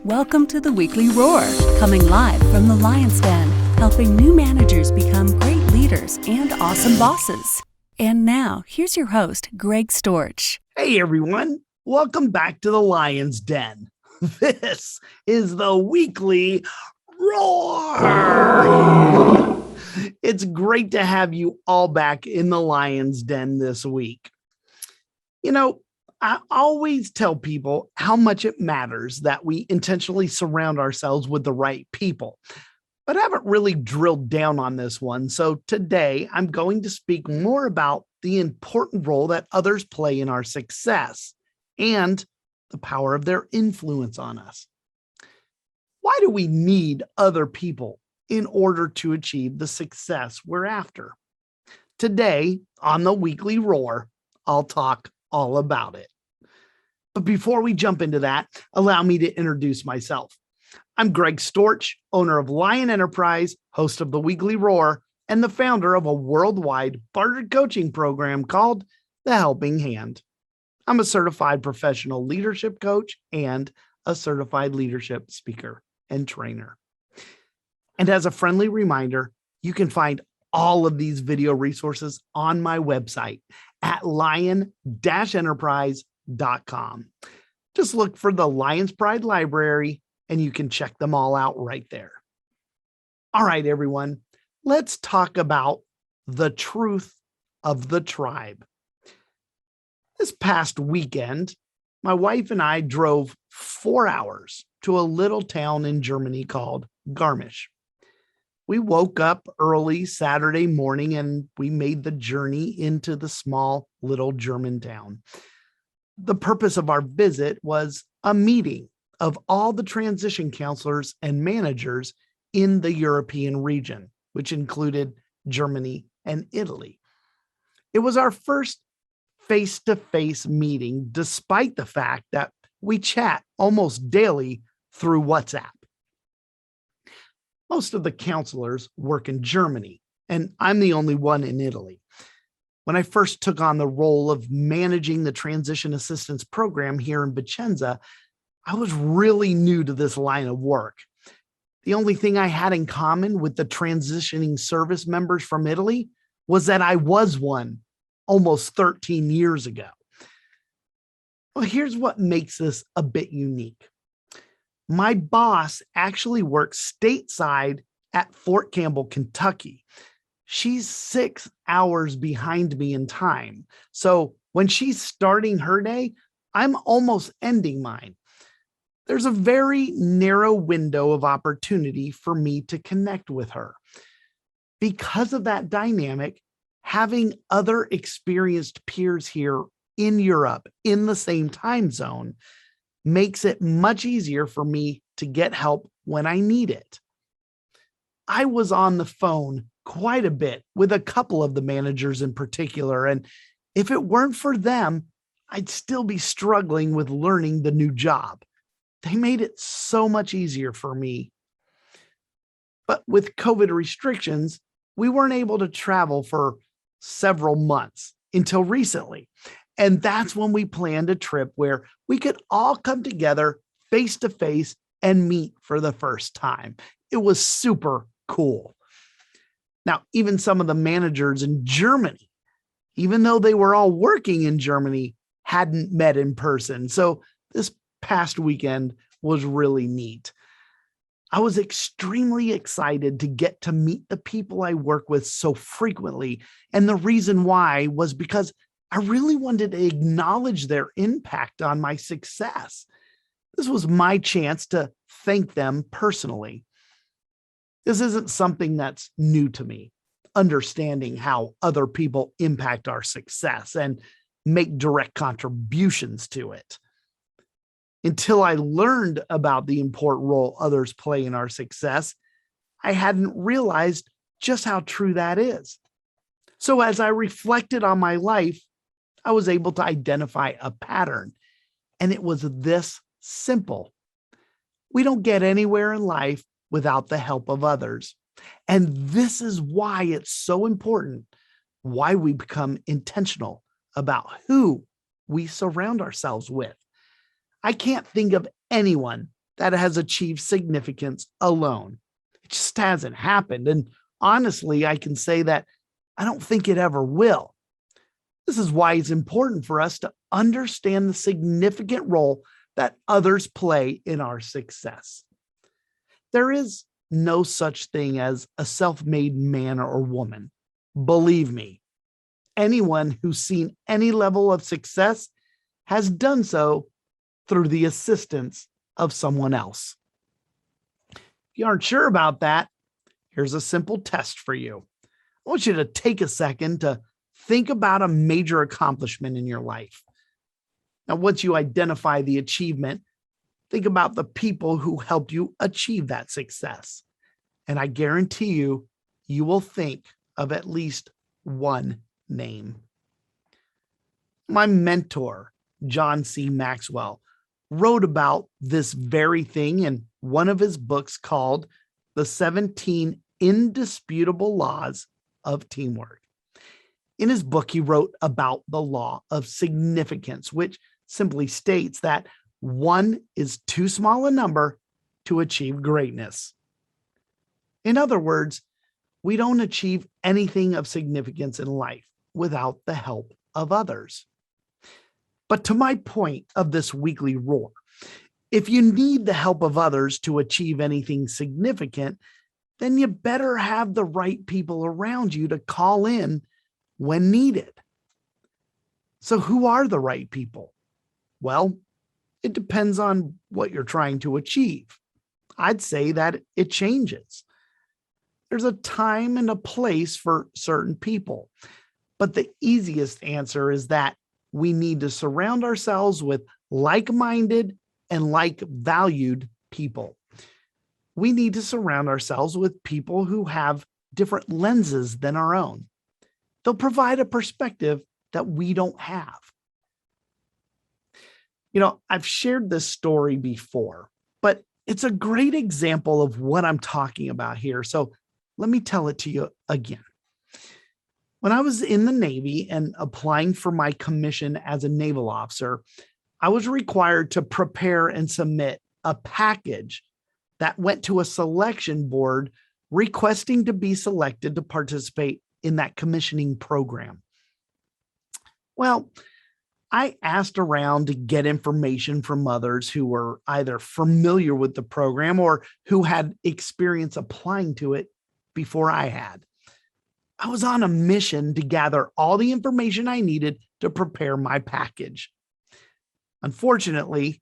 Welcome to the Weekly Roar, coming live from the Lion's Den, helping new managers become great leaders and awesome bosses. And now, here's your host, Greg Storch. Hey everyone, welcome back to the Lion's Den. This is the Weekly Roar. It's great to have you all back in the Lion's Den this week. You know, I always tell people how much it matters that we intentionally surround ourselves with the right people, but I haven't really drilled down on this one. So today I'm going to speak more about the important role that others play in our success and the power of their influence on us. Why do we need other people in order to achieve the success we're after? Today on the Weekly Roar, I'll talk all about it. But before we jump into that, allow me to introduce myself. I'm Greg Storch, owner of Lion Enterprise, host of the Weekly Roar, and the founder of a worldwide bartered coaching program called The Helping Hand. I'm a certified professional leadership coach and a certified leadership speaker and trainer. And as a friendly reminder, you can find all of these video resources on my website at lion-enterprise.com. Just look for the Lion's Pride Library and you can check them all out right there. All right, everyone, let's talk about the truth of the tribe. This past weekend, my wife and I drove 4 hours to a little town in Germany called Garmisch. We woke up early Saturday morning and we made the journey into the small little German town. The purpose of our visit was a meeting of all the transition counselors and managers in the European region, which included Germany and Italy. It was our first face-to-face meeting, despite the fact that we chat almost daily through WhatsApp. Most of the counselors work in Germany, and I'm the only one in Italy. When I first took on the role of managing the transition assistance program here in Vicenza, I was really new to this line of work. The only thing I had in common with the transitioning service members from Italy was that I was one almost 13 years ago. Well, here's what makes this a bit unique. My boss actually works stateside at Fort Campbell, Kentucky. She's 6 hours behind me in time. So when she's starting her day, I'm almost ending mine. There's a very narrow window of opportunity for me to connect with her. Because of that dynamic, having other experienced peers here in Europe in the same time zone makes it much easier for me to get help when I need it. I was on the phone quite a bit with a couple of the managers in particular, and if it weren't for them, I'd still be struggling with learning the new job. They made it so much easier for me. But with COVID restrictions, we weren't able to travel for several months until recently. And that's when we planned a trip where we could all come together face to face and meet for the first time. It was super cool. Now, even some of the managers in Germany, even though they were all working in Germany, hadn't met in person. So this past weekend was really neat. I was extremely excited to get to meet the people I work with so frequently. And the reason why was because I really wanted to acknowledge their impact on my success. This was my chance to thank them personally. This isn't something that's new to me, understanding how other people impact our success and make direct contributions to it. Until I learned about the important role others play in our success, I hadn't realized just how true that is. So as I reflected on my life, I was able to identify a pattern, and it was this simple. We don't get anywhere in life without the help of others. And this is why it's so important, why we become intentional about who we surround ourselves with. I can't think of anyone that has achieved significance alone. It just hasn't happened. And honestly, I can say that I don't think it ever will. This is why it's important for us to understand the significant role that others play in our success. There is no such thing as a self-made man or woman. Believe me, anyone who's seen any level of success has done so through the assistance of someone else. If you aren't sure about that, here's a simple test for you. I want you to take a second to think about a major accomplishment in your life. Now, once you identify the achievement, think about the people who helped you achieve that success. And I guarantee you, you will think of at least one name. My mentor, John C. Maxwell, wrote about this very thing in one of his books called The 17 Indisputable Laws of Teamwork. In his book, he wrote about the law of significance, which simply states that one is too small a number to achieve greatness. In other words, we don't achieve anything of significance in life without the help of others. But to my point of this weekly roar, if you need the help of others to achieve anything significant, then you better have the right people around you to call in when needed. So who are the right people? Well, it depends on what you're trying to achieve. I'd say that it changes. There's a time and a place for certain people, but the easiest answer is that we need to surround ourselves with like-minded and like-valued people. We need to surround ourselves with people who have different lenses than our own. They'll provide a perspective that we don't have. You know, I've shared this story before, but it's a great example of what I'm talking about here. So let me tell it to you again. When I was in the Navy and applying for my commission as a naval officer, I was required to prepare and submit a package that went to a selection board requesting to be selected to participate in that commissioning program. Well, I asked around to get information from others who were either familiar with the program or who had experience applying to it before I had. I was on a mission to gather all the information I needed to prepare my package. Unfortunately,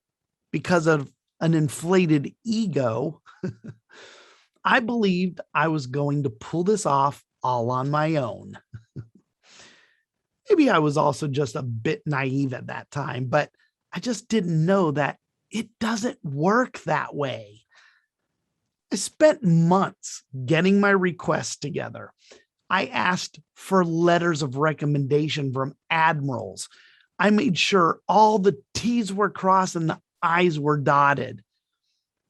because of an inflated ego, I believed I was going to pull this off all on my own. Maybe I was also just a bit naive at that time, but I just didn't know that it doesn't work that way. I spent months getting my requests together. I asked for letters of recommendation from admirals. I made sure all the T's were crossed and the I's were dotted.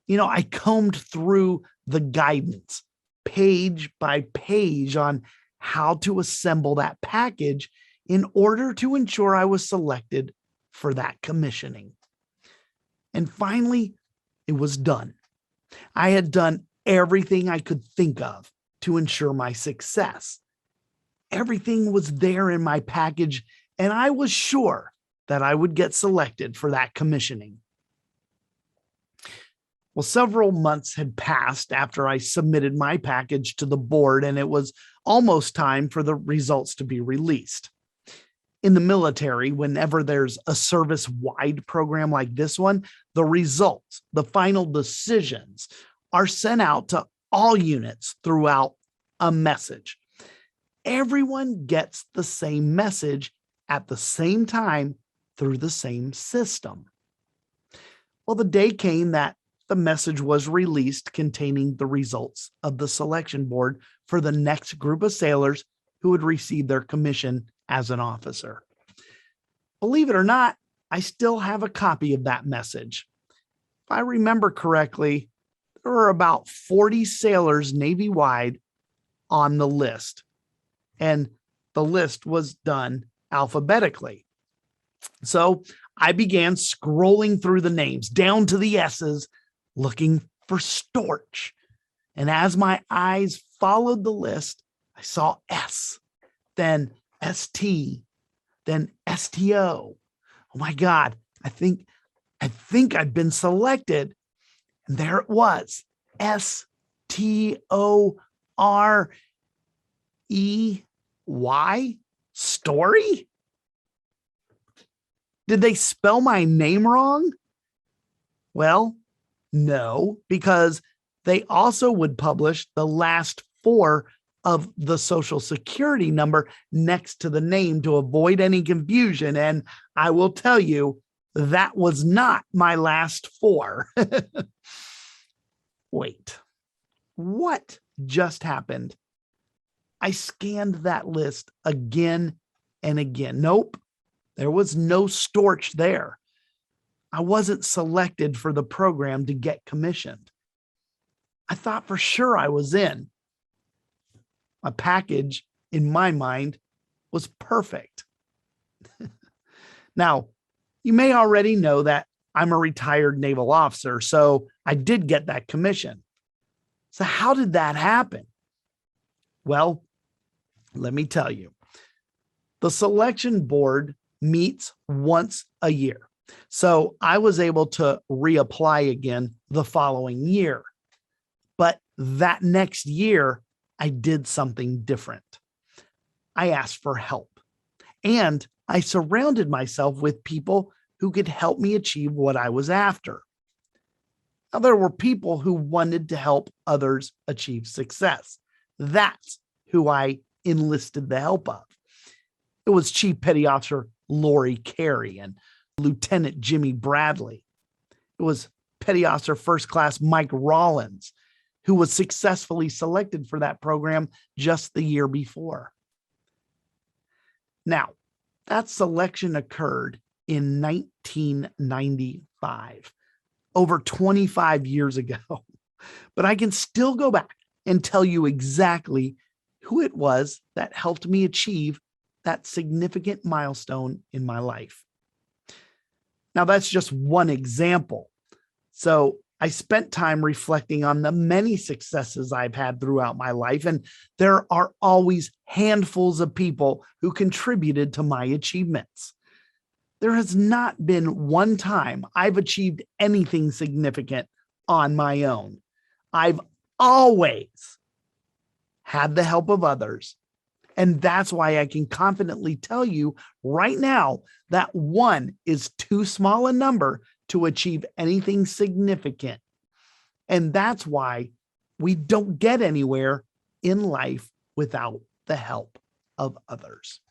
You know, I combed through the guidance page by page on how to assemble that package in order to ensure I was selected for that commissioning. And finally, it was done. I had done everything I could think of to ensure my success. Everything was there in my package, and I was sure that I would get selected for that commissioning. Well, several months had passed after I submitted my package to the board, and it was almost time for the results to be released. In the military, whenever there's a service-wide program like this one, the results, the final decisions, are sent out to all units throughout a message. Everyone gets the same message at the same time through the same system. Well, the day came that the message was released containing the results of the selection board for the next group of sailors who would receive their commission as an officer. Believe it or not, I still have a copy of that message. If I remember correctly, there were about 40 sailors Navy-wide on the list, and the list was done alphabetically. So I began scrolling through the names down to the S's, looking for Storch. And as my eyes followed the list, I saw S, then ST, then STO. Oh my God, I think I'd been selected. And there it was, STOREY, story? Did they spell my name wrong? Well, no, because they also would publish the last four of the social security number next to the name to avoid any confusion. And I will tell you, that was not my last four. Wait, what just happened? I scanned that list again and again. Nope, there was no Storch there. I wasn't selected for the program to get commissioned. I thought for sure I was in. My package, in my mind, was perfect. Now, you may already know that I'm a retired naval officer, so I did get that commission. So how did that happen? Well, let me tell you. The selection board meets once a year. So I was able to reapply again the following year. But that next year, I did something different. I asked for help, and I surrounded myself with people who could help me achieve what I was after. Now, there were people who wanted to help others achieve success. That's who I enlisted the help of. It was Chief Petty Officer Lori Carey and Lieutenant Jimmy Bradley. It was Petty Officer First Class Mike Rollins, who was successfully selected for that program just the year before. Now, that selection occurred in 1995, over 25 years ago. But I can still go back and tell you exactly who it was that helped me achieve that significant milestone in my life. Now, that's just one example. So I spent time reflecting on the many successes I've had throughout my life, and there are always handfuls of people who contributed to my achievements. There has not been one time I've achieved anything significant on my own. I've always had the help of others. And that's why I can confidently tell you right now that one is too small a number to achieve anything significant. And that's why we don't get anywhere in life without the help of others.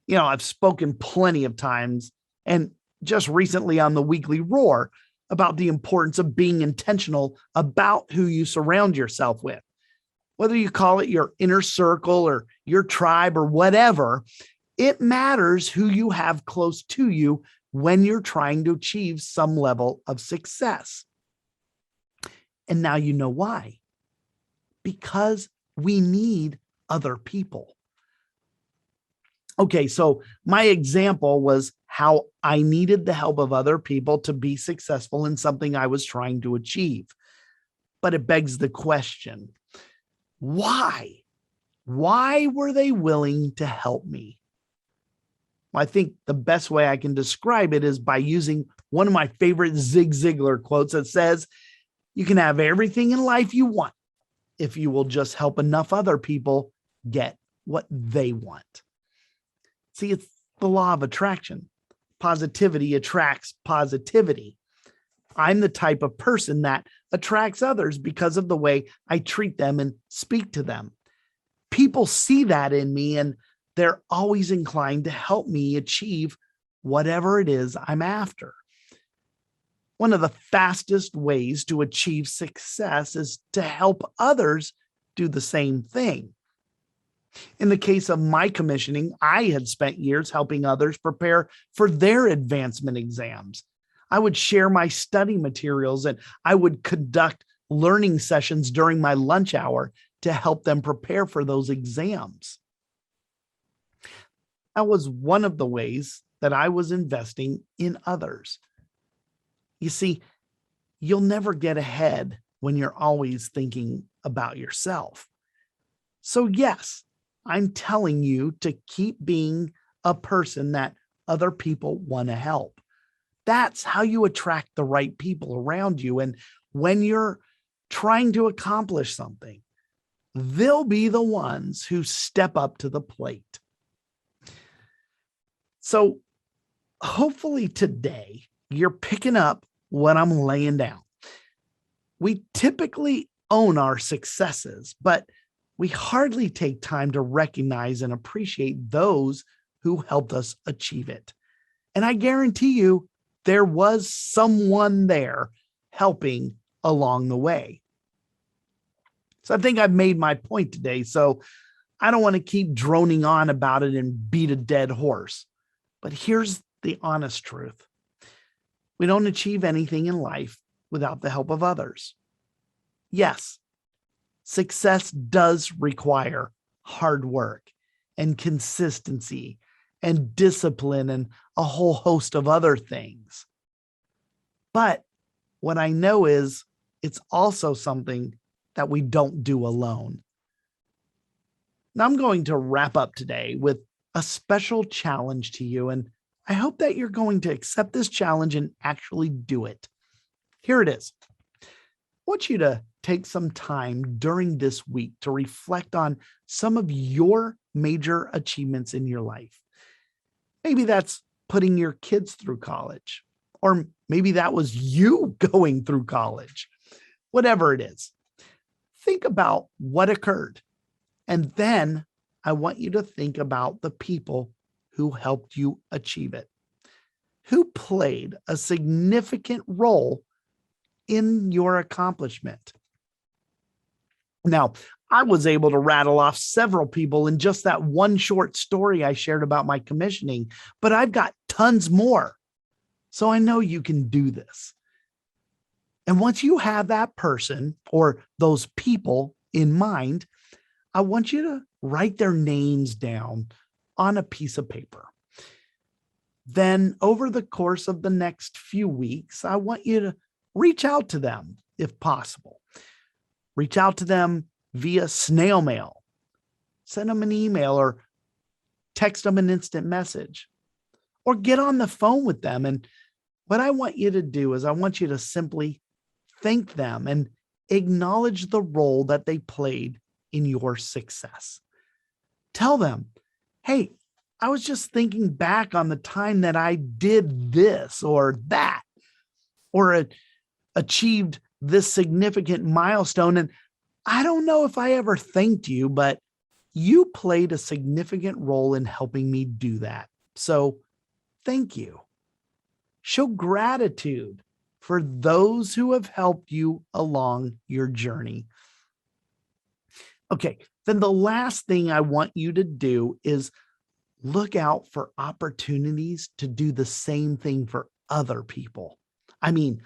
You know, I've spoken plenty of times, and just recently on the Weekly Roar, about the importance of being intentional about who you surround yourself with. Whether you call it your inner circle or your tribe or whatever, it matters who you have close to you when you're trying to achieve some level of success. And now you know why. Because we need other people. Okay, so my example was how I needed the help of other people to be successful in something I was trying to achieve. But it begs the question, why? Why were they willing to help me? Well, I think the best way I can describe it is by using one of my favorite Zig Ziglar quotes that says, you can have everything in life you want if you will just help enough other people get what they want. See, it's the law of attraction. Positivity attracts positivity. I'm the type of person that attracts others because of the way I treat them and speak to them. People see that in me, and they're always inclined to help me achieve whatever it is I'm after. One of the fastest ways to achieve success is to help others do the same thing. In the case of my commissioning, I had spent years helping others prepare for their advancement exams. I would share my study materials, and I would conduct learning sessions during my lunch hour to help them prepare for those exams. That was one of the ways that I was investing in others. You see, you'll never get ahead when you're always thinking about yourself. So yes, I'm telling you to keep being a person that other people want to help. That's how you attract the right people around you. And when you're trying to accomplish something, they'll be the ones who step up to the plate. So hopefully today you're picking up what I'm laying down. We typically own our successes, but we hardly take time to recognize and appreciate those who helped us achieve it. And I guarantee you, there was someone there helping along the way. So I think I've made my point today. So I don't want to keep droning on about it and beat a dead horse. But here's the honest truth. We don't achieve anything in life without the help of others. Yes, success does require hard work and consistency and discipline and a whole host of other things. But what I know is it's also something that we don't do alone. Now I'm going to wrap up today with a special challenge to you, and I hope that you're going to accept this challenge and actually do it. Here it is. I want you to take some time during this week to reflect on some of your major achievements in your life. Maybe that's putting your kids through college, or maybe that was you going through college. Whatever it is, think about what occurred. And then I want you to think about the people who helped you achieve it, who played a significant role in your accomplishment. Now, I was able to rattle off several people in just that one short story I shared about my commissioning, but I've got tons more. So I know you can do this. And once you have that person or those people in mind, I want you to write their names down on a piece of paper. Then over the course of the next few weeks, I want you to reach out to them if possible. Reach out to them via snail mail. Send them an email or text them an instant message or get on the phone with them. And what I want you to do is I want you to simply thank them and acknowledge the role that they played in your success. Tell them, hey, I was just thinking back on the time that I did this or that, or achieved this significant milestone. And I don't know if I ever thanked you, but you played a significant role in helping me do that. So thank you. Show gratitude for those who have helped you along your journey. Okay, then the last thing I want you to do is look out for opportunities to do the same thing for other people. I mean,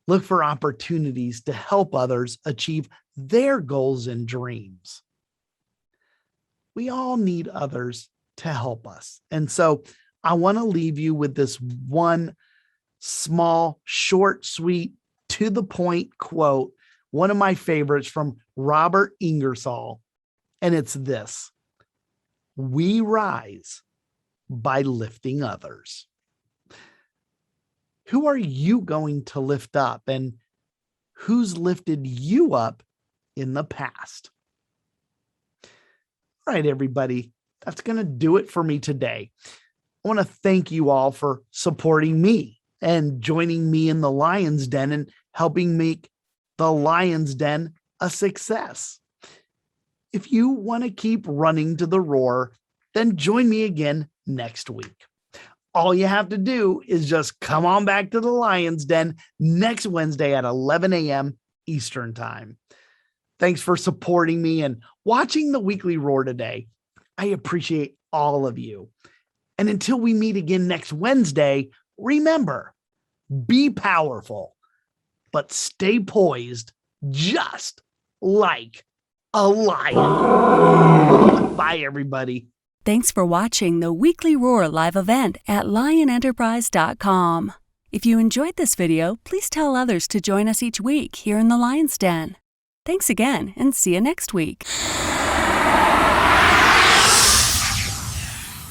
look for opportunities to help others achieve their goals and dreams. We all need others to help us. And so I want to leave you with this one small, short, sweet, to the point quote, one of my favorites from Robert Ingersoll. And it's this: we rise by lifting others. Who are you going to lift up, and who's lifted you up in the past? All right, everybody, that's going to do it for me today. I want to thank you all for supporting me and joining me in the Lion's Den and helping make the Lion's Den a success. If you want to keep running to the roar, then join me again next week. All you have to do is just come on back to the Lion's Den next Wednesday at 11 a.m. Eastern Time. Thanks for supporting me and watching the Weekly Roar today. I appreciate all of you. And until we meet again next Wednesday, remember, be powerful, but stay poised just like a lion. Bye, everybody. Thanks for watching the Weekly Roar live event at lionenterprise.com. If you enjoyed this video, please tell others to join us each week here in the Lion's Den. Thanks again, and see you next week.